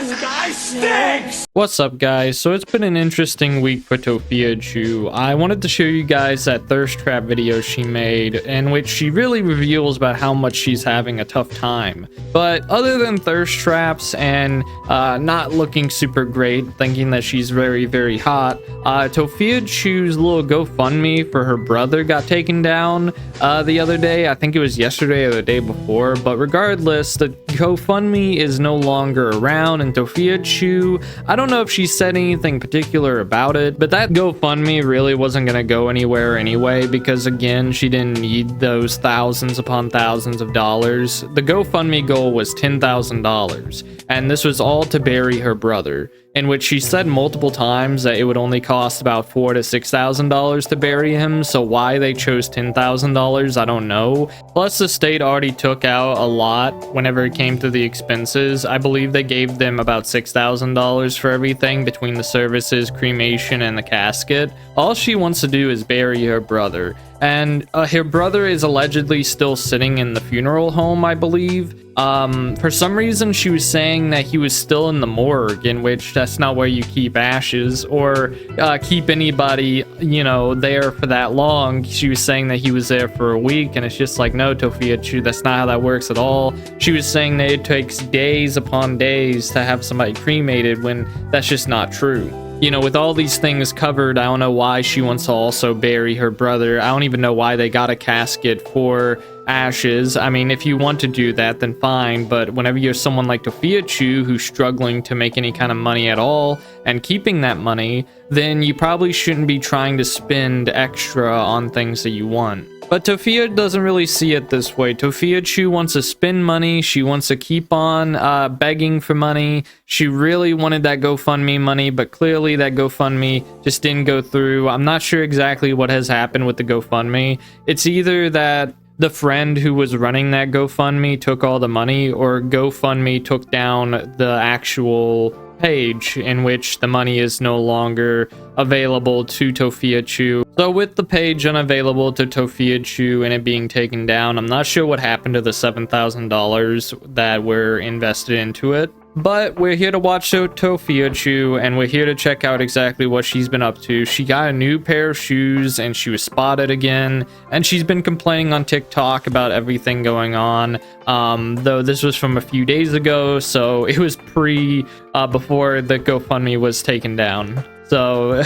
This guy stinks! What's up, guys? So it's been an interesting week for Tophiachu. I wanted to show you guys that thirst trap video she made, in which she really reveals about how much she's having a tough time. But other than thirst traps and not looking super great, thinking that she's very, very hot, Tophiachu's little GoFundMe for her brother got taken down the other day. I think it was yesterday or the day before, but regardless, the GoFundMe is no longer around, and Tophiachu, I don't know if she said anything particular about it, but that GoFundMe really wasn't going to go anywhere anyway, because again, she didn't need those thousands upon thousands of dollars. The GoFundMe goal was $10,000, and this was all to bury her brother, in which she said multiple times that it would only cost about $4,000 to $6,000 to bury him. So why they chose $10,000, I don't know. Plus, the state already took out a lot whenever it came to the expenses. I believe they gave them about $6,000 for everything between the services, cremation, and the casket. All she wants to do is bury her brother. And her brother is allegedly still sitting in the funeral home, I believe. For some reason, she was saying that he was still in the morgue, in which that's not where you keep ashes or keep anybody, you know, there for that long. She was saying that he was there for a week, and it's just like, no, Tophiachu, that's not how that works at all. She was saying that it takes days upon days to have somebody cremated, when that's just not true. You know, with all these things covered, I don't know why she wants to also bury her brother. I don't even know why they got a casket for ashes. I mean, if you want to do that, then fine, but whenever you're someone like Tophiachu who's struggling to make any kind of money at all and keeping that money, then you probably shouldn't be trying to spend extra on things that you want. But Tophia doesn't really see it this way. Tophiachu wants to spend money. She wants to keep on begging for money. She really wanted that GoFundMe money, but clearly that GoFundMe just didn't go through. I'm not sure exactly what has happened with the GoFundMe. It's either that the friend who was running that GoFundMe took all the money, or GoFundMe took down the actual page in which the money is no longer available to Tophiachu. So with the page unavailable to Tophiachu and it being taken down, I'm not sure what happened to the $7,000 that were invested into it. But we're here to watch Tophiachu, and we're here to check out exactly what she's been up to. She got a new pair of shoes, and she was spotted again, and she's been complaining on TikTok about everything going on. Though this was from a few days ago, so it was before the GoFundMe was taken down. So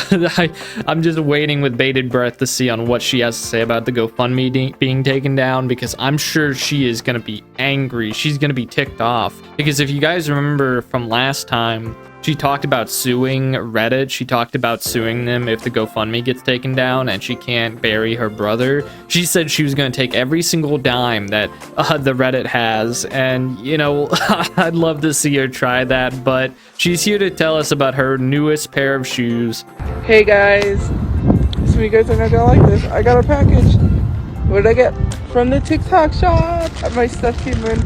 I'm just waiting with bated breath to see on what she has to say about the GoFundMe being taken down, because I'm sure she is going to be angry. She's going to be ticked off, because if you guys remember from last time, she talked about suing Reddit. She talked about suing them if the GoFundMe gets taken down and she can't bury her brother. She said she was going to take every single dime that the Reddit has. And, you know, I'd love to see her try that. But she's here to tell us about her newest pair of shoes. Hey guys, so you guys are not gonna like this. I got a package. What did I get? From the TikTok shop. My stuff came in.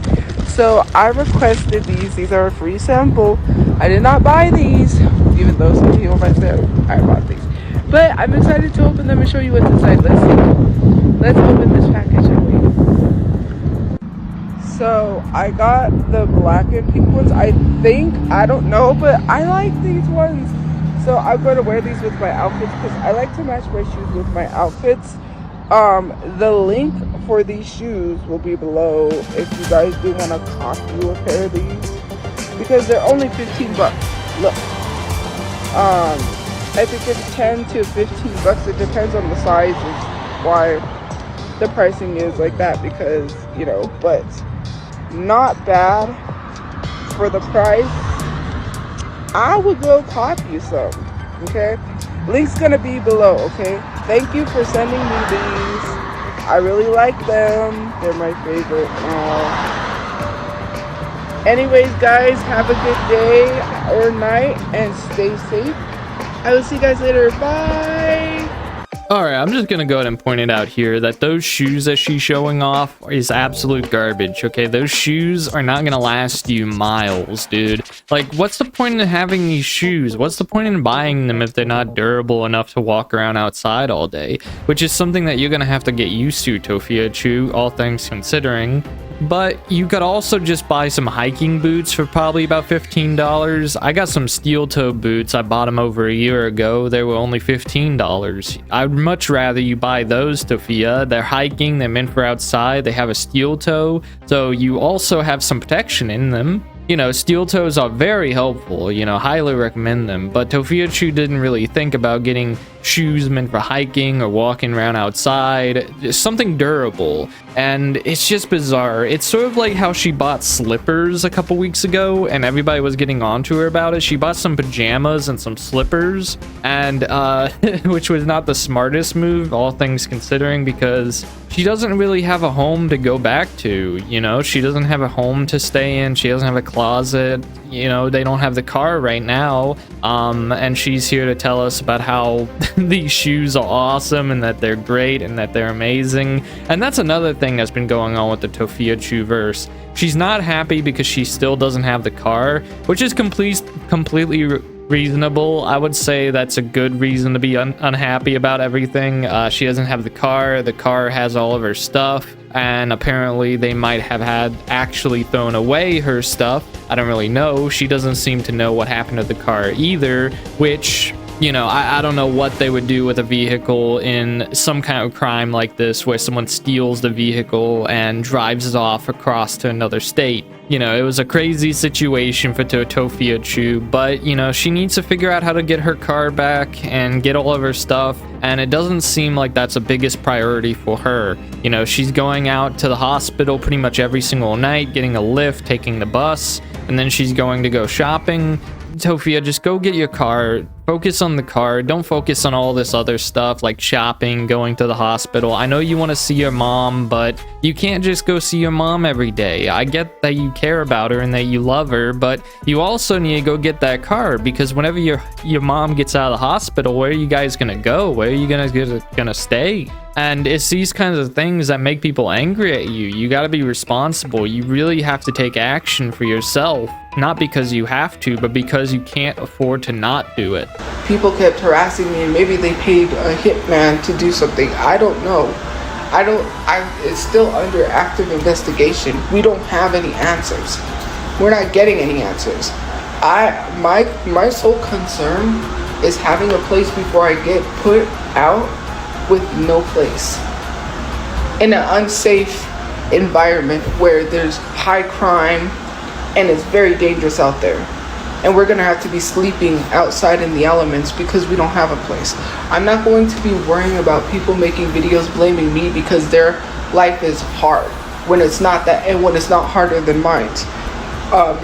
So I requested these. These are a free sample. I did not buy these, even though some people might say I bought these. But I'm excited to open them and show you what's inside. Let's open this package, shall we? So I got the black and pink ones. I don't know, but I like these ones. So I'm going to wear these with my outfits, because I like to match my shoes with my outfits. The link for these shoes will be below if you guys do want to copy a pair of these, because they're only 15 bucks. Look, I think it's 10 to 15 bucks. It depends on the size, is why the pricing is like that, because, you know, but not bad for the price. I would go copy some, okay? Link's gonna be below, okay? Thank you for sending me these. I really like them. They're my favorite now. Anyways, guys, have a good day or night and stay safe. I will see you guys later. Bye. Alright, I'm just gonna go ahead and point it out here that those shoes that she's showing off is absolute garbage, okay? Those shoes are not gonna last you miles, dude. Like, what's the point in having these shoes? What's the point in buying them if they're not durable enough to walk around outside all day? Which is something that you're gonna have to get used to, Tophiachu, all things considering. But you could also just buy some hiking boots for probably about $15. I got some steel toe boots. I bought them over a year ago. They were only $15. I'd much rather you buy those, Tophia. They're hiking, they're meant for outside, they have a steel toe, so you also have some protection in them. You know, steel toes are very helpful, you know, highly recommend them. But Tophiachu didn't really think about getting shoes meant for hiking or walking around outside, just something durable. And it's just bizarre. It's sort of like how she bought slippers a couple weeks ago and everybody was getting on to her about it. She bought some pajamas and some slippers, and which was not the smartest move, all things considering, because she doesn't really have a home to go back to, you know? She doesn't have a home to stay in, she doesn't have a closet, you know, they don't have the car right now, and she's here to tell us about how these shoes are awesome and that they're great and that they're amazing. And that's another thing that's been going on with the Tophiachu verse. She's not happy because she still doesn't have the car, which is completely reasonable. I would say that's a good reason to be unhappy about everything. She doesn't have the car has all of her stuff, and apparently they might have had actually thrown away her stuff. I don't really know. She doesn't seem to know what happened to the car either, which, you know, I don't know what they would do with a vehicle in some kind of crime like this, where someone steals the vehicle and drives it off across to another state. You know, it was a crazy situation for Tophiachu, but, you know, she needs to figure out how to get her car back and get all of her stuff, and it doesn't seem like that's the biggest priority for her. You know, she's going out to the hospital pretty much every single night, getting a lift, taking the bus, and then she's going to go shopping. Tophia, just go get your car. Focus on the car. Don't focus on all this other stuff like shopping, going to the hospital. I know you want to see your mom, but you can't just go see your mom every day. I get that you care about her and that you love her, but you also need to go get that car, because whenever your mom gets out of the hospital, where are you guys gonna go? Where are you gonna stay? And it's these kinds of things that make people angry at you. You gotta be responsible. You really have to take action for yourself. Not because you have to, but because you can't afford to not do it. People kept harassing me, and maybe they paid a hitman to do something. I don't know. It's still under active investigation. We don't have any answers. We're not getting any answers. My sole concern is having a place before I get put out with no place. In an unsafe environment where there's high crime and it's very dangerous out there. And we're gonna have to be sleeping outside in the elements because we don't have a place. I'm not going to be worrying about people making videos blaming me because their life is hard when it's not that, and when it's not harder than mine.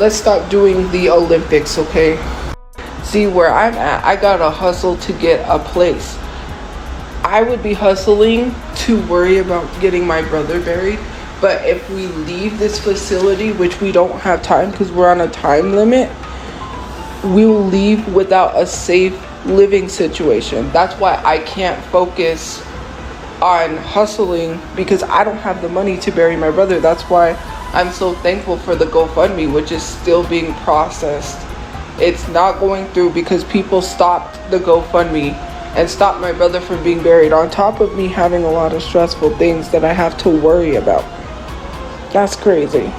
Let's stop doing the Olympics, okay? See, where I'm at, I gotta hustle to get a place. I would be hustling to worry about getting my brother buried. But if we leave this facility, which we don't have time because we're on a time limit, we will leave without a safe living situation. That's why I can't focus on hustling, because I don't have the money to bury my brother. That's why I'm so thankful for the GoFundMe, which is still being processed. It's not going through because people stopped the GoFundMe and stopped my brother from being buried, on top of me having a lot of stressful things that I have to worry about. That's crazy.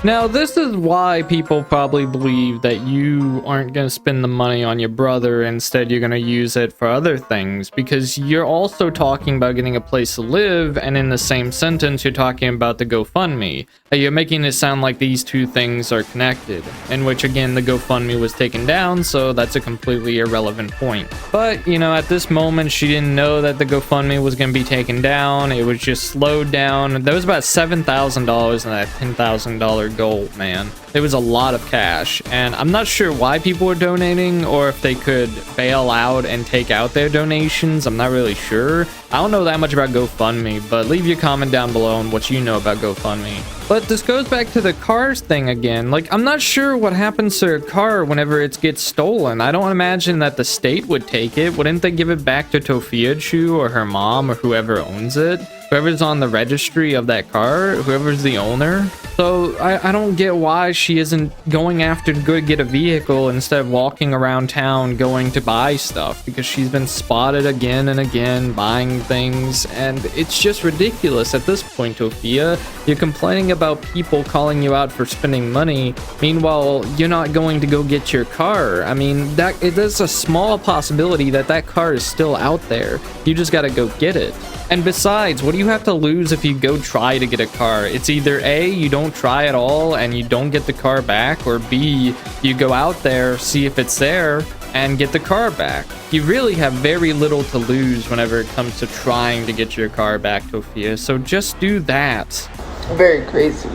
Now, this is why people probably believe that you aren't going to spend the money on your brother. Instead, you're going to use it for other things, because you're also talking about getting a place to live, and in the same sentence, you're talking about the GoFundMe. You're making it sound like these two things are connected, in which, again, the GoFundMe was taken down, so that's a completely irrelevant point. But, you know, at this moment, she didn't know that the GoFundMe was going to be taken down. It was just slowed down. There was about $7,000 in that $10,000 goal, man. It was a lot of cash, and I'm not sure why people were donating, or if they could bail out and take out their donations. I'm not really sure. I don't know that much about GoFundMe, but leave your comment down below on what you know about GoFundMe. But this goes back to the cars thing again. Like, I'm not sure what happens to a car whenever it gets stolen. I don't imagine that the state would take it. Wouldn't they give it back to Tophiachu or her mom or whoever owns it? whoever's on the registry of that car, whoever's the owner. So I don't get why she isn't going after to go get a vehicle instead of walking around town going to buy stuff, because she's been spotted again and again buying things, and it's just ridiculous at this point, Tophia. You're complaining about people calling you out for spending money, meanwhile you're not going to go get your car. I mean, there's a small possibility that that car is still out there. You just gotta go get it. And besides, what do you have to lose if you go try to get a car? It's either A, you don't try at all and you don't get the car back, or B, you go out there, see if it's there, and get the car back. You really have very little to lose whenever it comes to trying to get your car back, Tophia, so just do that. Very crazy.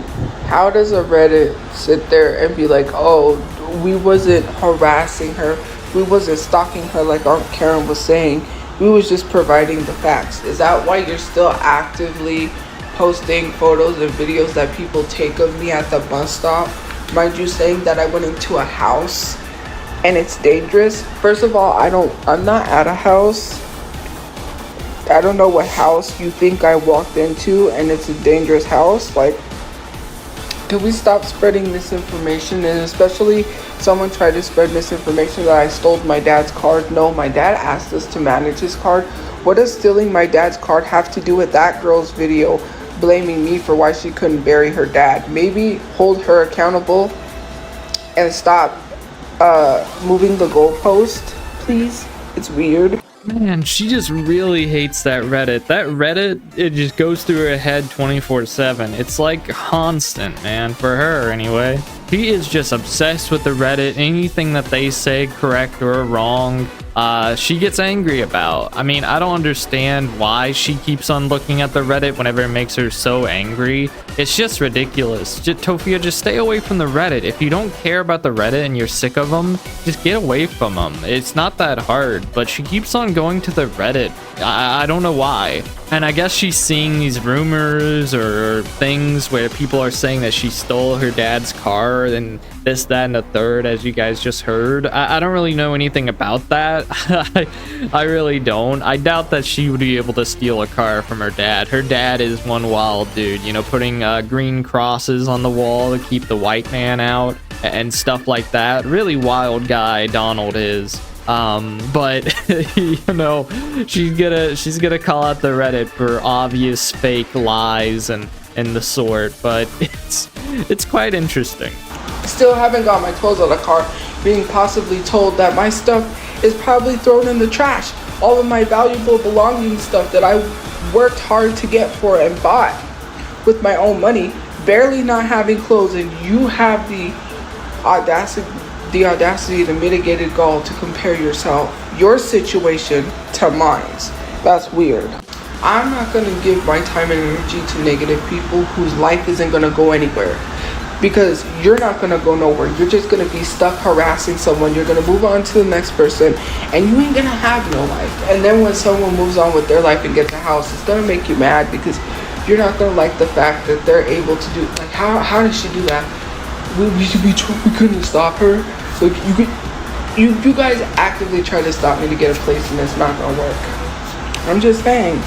How does a Reddit sit there and be like, oh, we wasn't harassing her, we wasn't stalking her like Aunt Karen was saying, we was just providing the facts? Is that why you're still actively posting photos and videos that people take of me at the bus stop? Mind you, saying that I went into a house and it's dangerous. First of all, I'm not at a house. I don't know what house you think I walked into and it's a dangerous house. Like, can we stop spreading misinformation? And especially someone tried to spread misinformation that I stole my dad's card. No, my dad asked us to manage his card. What does stealing my dad's card have to do with that girl's video blaming me for why she couldn't bury her dad? Maybe hold her accountable and stop moving the goalpost, please. It's weird. Man, she just really hates that Reddit. That Reddit, it just goes through her head 24/7. It's like constant, man, for her anyway. She is just obsessed with the Reddit. Anything that they say, correct or wrong, she gets angry about. I mean, I don't understand why she keeps on looking at the Reddit whenever it makes her so angry. It's just ridiculous. Tophia, just stay away from the Reddit. If you don't care about the Reddit and you're sick of them, just get away from them. It's not that hard, but she keeps on going to the Reddit. I don't know why. And I guess she's seeing these rumors or things where people are saying that she stole her dad's car and this, that, and the third, as you guys just heard. I don't really know anything about that. I really don't. I doubt that she would be able to steal a car from her dad. Her dad is one wild dude, you know, putting green crosses on the wall to keep the white man out and stuff like that. Really wild guy Donald is. But you know, she's gonna call out the Reddit for obvious fake lies and the sort, but it's quite interesting. Still haven't got my clothes out of the car, being possibly told that my stuff is probably thrown in the trash. All of my valuable belongings, stuff that I worked hard to get for and bought with my own money, barely not having clothes, and you have the audacity to mitigated gall to compare your situation to mine. That's weird. I'm not going to give my time and energy to negative people whose life isn't going to go anywhere, because you're not going to go nowhere. You're just going to be stuck harassing someone. You're going to move on to the next person and you ain't going to have no life. And then when someone moves on with their life and gets a house, it's going to make you mad, because you're not going to like the fact that they're able to do, like, how did she do that? We couldn't stop her. Like, you guys actively try to stop me to get a place, and it's not gonna work. I'm just saying.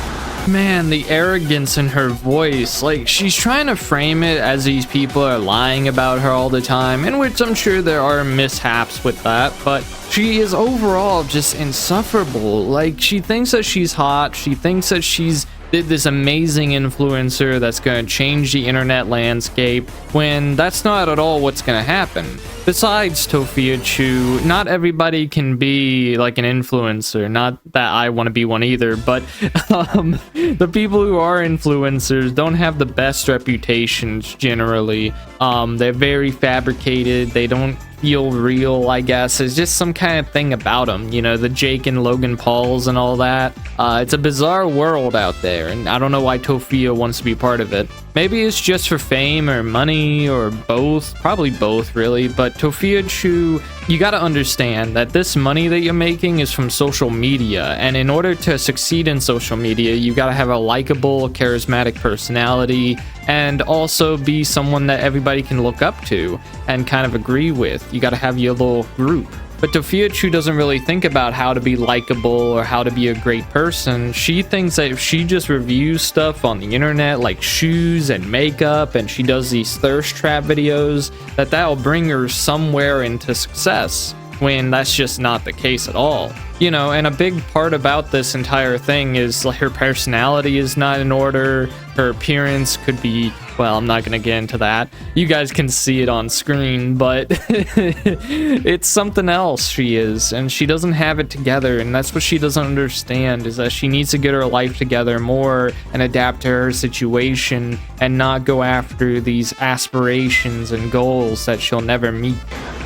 Man, the arrogance in her voice, like, she's trying to frame it as these people are lying about her all the time, in which I'm sure there are mishaps with that, but she is overall just insufferable. Like, she thinks that she's hot, she thinks that she's this amazing influencer that's going to change the internet landscape, when that's not at all what's going to happen. Besides, Tophiachu, not everybody can be like an influencer. Not that I want to be one either, but the people who are influencers don't have the best reputations generally. They're very fabricated. They don't feel real, I guess. It's just some kind of thing about them, you know, the Jake and Logan Pauls and all that. It's a bizarre world out there, and I don't know why Tophia wants to be part of it. Maybe it's just for fame or money or both, probably both really, but Tophiachu, you gotta understand that this money that you're making is from social media, and in order to succeed in social media, you gotta have a likable, charismatic personality, and also be someone that everybody can look up to and kind of agree with. You gotta have your little group. But Tophiachu doesn't really think about how to be likable or how to be a great person. She thinks that if she just reviews stuff on the internet like shoes and makeup, and she does these thirst trap videos, that'll bring her somewhere into success, when that's just not the case at all. You know, and a big part about this entire thing is like her personality is not in order. Her appearance could be, well, I'm not gonna get into that. You guys can see it on screen, but it's something else she is, and she doesn't have it together, and that's what she doesn't understand, is that she needs to get her life together more and adapt to her situation and not go after these aspirations and goals that she'll never meet.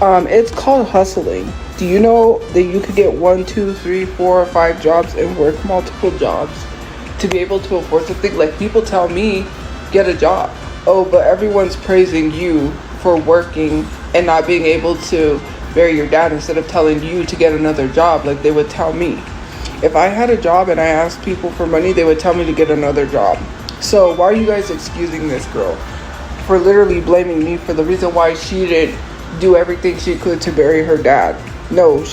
It's called hustling. Do you know that you could get 1, 2, 3, 4, or 5 jobs and work multiple jobs to be able to afford something? Like, people tell me, get a job. Oh, but everyone's praising you for working and not being able to bury your dad, instead of telling you to get another job like they would tell me. If I had a job and I asked people for money, they would tell me to get another job. So why are you guys excusing this girl for literally blaming me for the reason why she didn't do everything she could to bury her dad? No,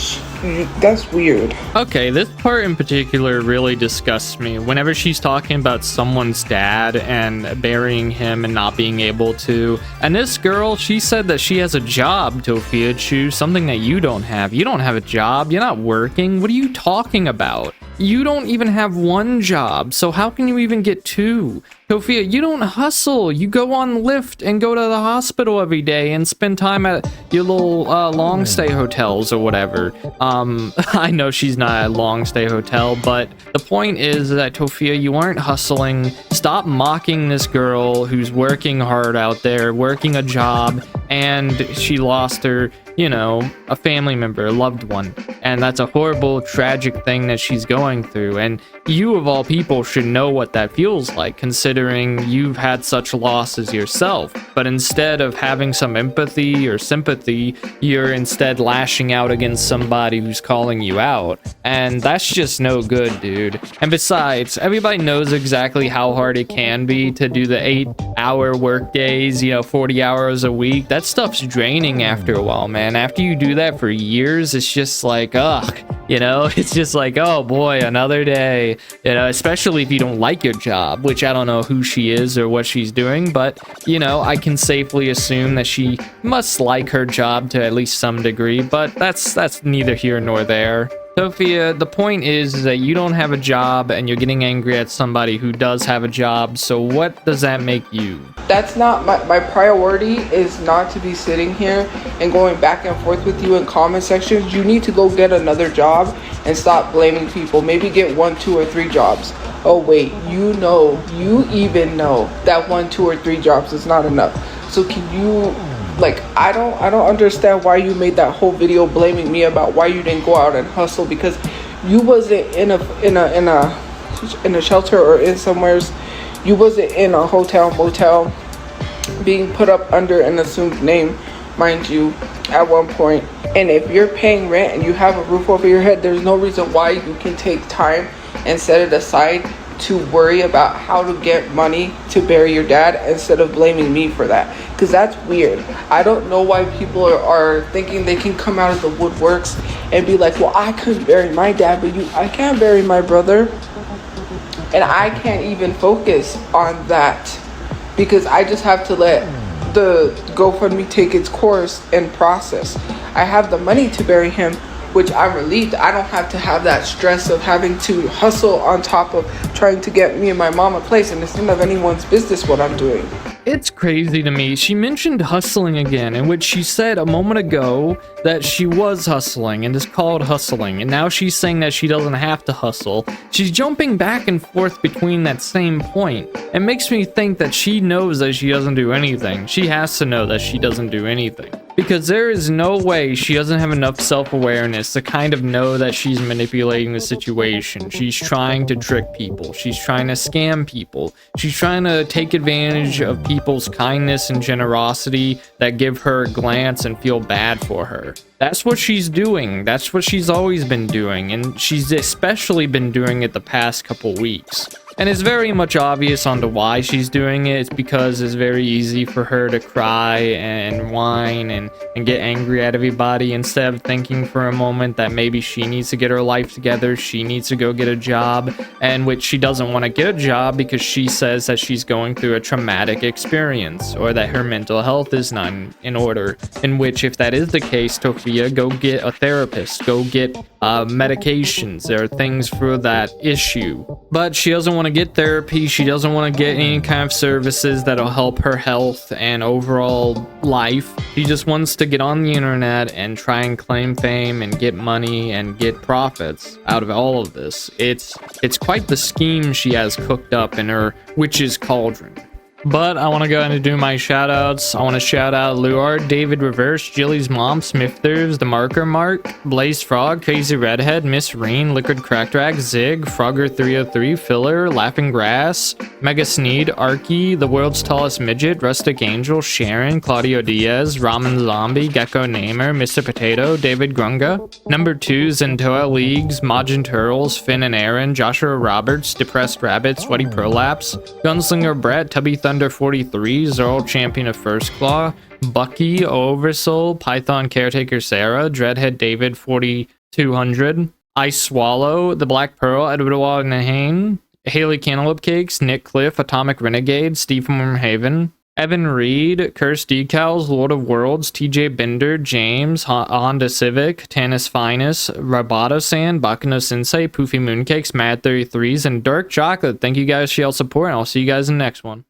that's weird. Okay, this part in particular really disgusts me. Whenever she's talking about someone's dad and burying him and not being able to. And this girl, she said that she has a job, Tophiachu, something that you don't have. You don't have a job. You're not working. What are you talking about? You don't even have 1 job, so how can you even get 2? Tophia, you don't hustle. You go on Lyft and go to the hospital every day and spend time at your little long stay hotels or whatever. I know she's not at a long stay hotel, but the point is that, Tophia, you aren't hustling. Stop mocking this girl who's working hard out there, working a job, and she lost her, you know, a family member, a loved one. And that's a horrible, tragic thing that she's going through. And you, of all people, should know what that feels like, considering you've had such losses yourself. But instead of having some empathy or sympathy, you're instead lashing out against somebody who's calling you out. And that's just no good, dude. And besides, everybody knows exactly how hard it can be to do the 8-hour work days, you know, 40 hours a week. That stuff's draining after a while, man. After you do that for years, it's just like, ugh, you know, it's just like, oh boy, another day, you know, especially if you don't like your job, which I don't know who she is or what she's doing, but, you know, I can safely assume that she must like her job to at least some degree, but that's neither here nor there. Tophia, the point is that you don't have a job and you're getting angry at somebody who does have a job, so what does that make you? That's not my priority, is not to be sitting here and going back and forth with you in comment sections. You need to go get another job and stop blaming people. Maybe get 1, 2, or 3 jobs. Oh wait, you even know that 1, 2, or 3 jobs is not enough. So can you, like, I don't understand why you made that whole video blaming me about why you didn't go out and hustle, because you wasn't in a shelter or in somewheres. You wasn't in a hotel, motel, being put up under an assumed name, mind you, at one point. And if you're paying rent and you have a roof over your head, there's no reason why you can take time and set it aside to worry about how to get money to bury your dad instead of blaming me for that, because that's weird. I don't know why people are thinking they can come out of the woodworks and be like, well, I couldn't bury my dad, but I can't bury my brother. And I can't even focus on that because I just have to let the GoFundMe take its course and process. I have the money to bury him, which I'm relieved. I don't have to have that stress of having to hustle on top of trying to get me and my mom a place, and it's none of anyone's business what I'm doing. It's crazy to me. She mentioned hustling again, in which she said a moment ago that she was hustling and is called hustling, and now she's saying that she doesn't have to hustle. She's jumping back and forth between that same point. It makes me think that she knows that she doesn't do anything. She has to know that she doesn't do anything, because there is no way she doesn't have enough self-awareness to kind of know that she's manipulating the situation. She's trying to trick people. She's trying to scam people. She's trying to take advantage of people's kindness and generosity that give her a glance and feel bad for her. That's what she's doing. That's what she's always been doing, and she's especially been doing it the past couple weeks. And it's very much obvious onto why she's doing it. It's because it's very easy for her to cry and whine and get angry at everybody instead of thinking for a moment that maybe she needs to get her life together, she needs to go get a job, and which she doesn't want to get a job because she says that she's going through a traumatic experience or that her mental health is not in order. In which, if that is the case, Tophia, go get a therapist, go get medications. There are things for that issue. But she doesn't want to get therapy, she doesn't want to get any kind of services that'll help her health and overall life. She just wants to get on the internet and try and claim fame and get money and get profits out of all of this. It's quite the scheme she has cooked up in her witch's cauldron. But I want to go ahead and do my shout outs. I want to shout out Luard, David Reverse, Jilly's Mom, Smithers, The Marker Mark, Blaze Frog, Crazy Redhead, Miss Reen, Liquid Crack Drag, Zig, Frogger 303, Filler, Laughing Grass, Mega Sneed, Arky, The World's Tallest Midget, Rustic Angel, Sharon, Claudio Diaz, Ramen Zombie, Gecko Namer, Mr. Potato, David Grunga, Number 2, Zentoa Leagues, Majin Turtles, Finn and Aaron, Joshua Roberts, Depressed Rabbit, Sweaty Prolapse, Gunslinger Brett, Tubby Thunder 43, Zerl Champion of First Claw, Bucky, Oversoul, Python Caretaker Sarah, Dreadhead David 4200, Ice Swallow, The Black Pearl, Edward Nahane, Haley Cantaloupe Cakes, Nick Cliff, Atomic Renegade, Steve from Haven, Evan Reed, Cursed Decals, Lord of Worlds, TJ Bender, James, Honda Civic, Tanis Finest, Roboto San, Bakano Sensei, Poofy Mooncakes, Mad 33s, and Dark Chocolate. Thank you guys for your support, and I'll see you guys in the next one.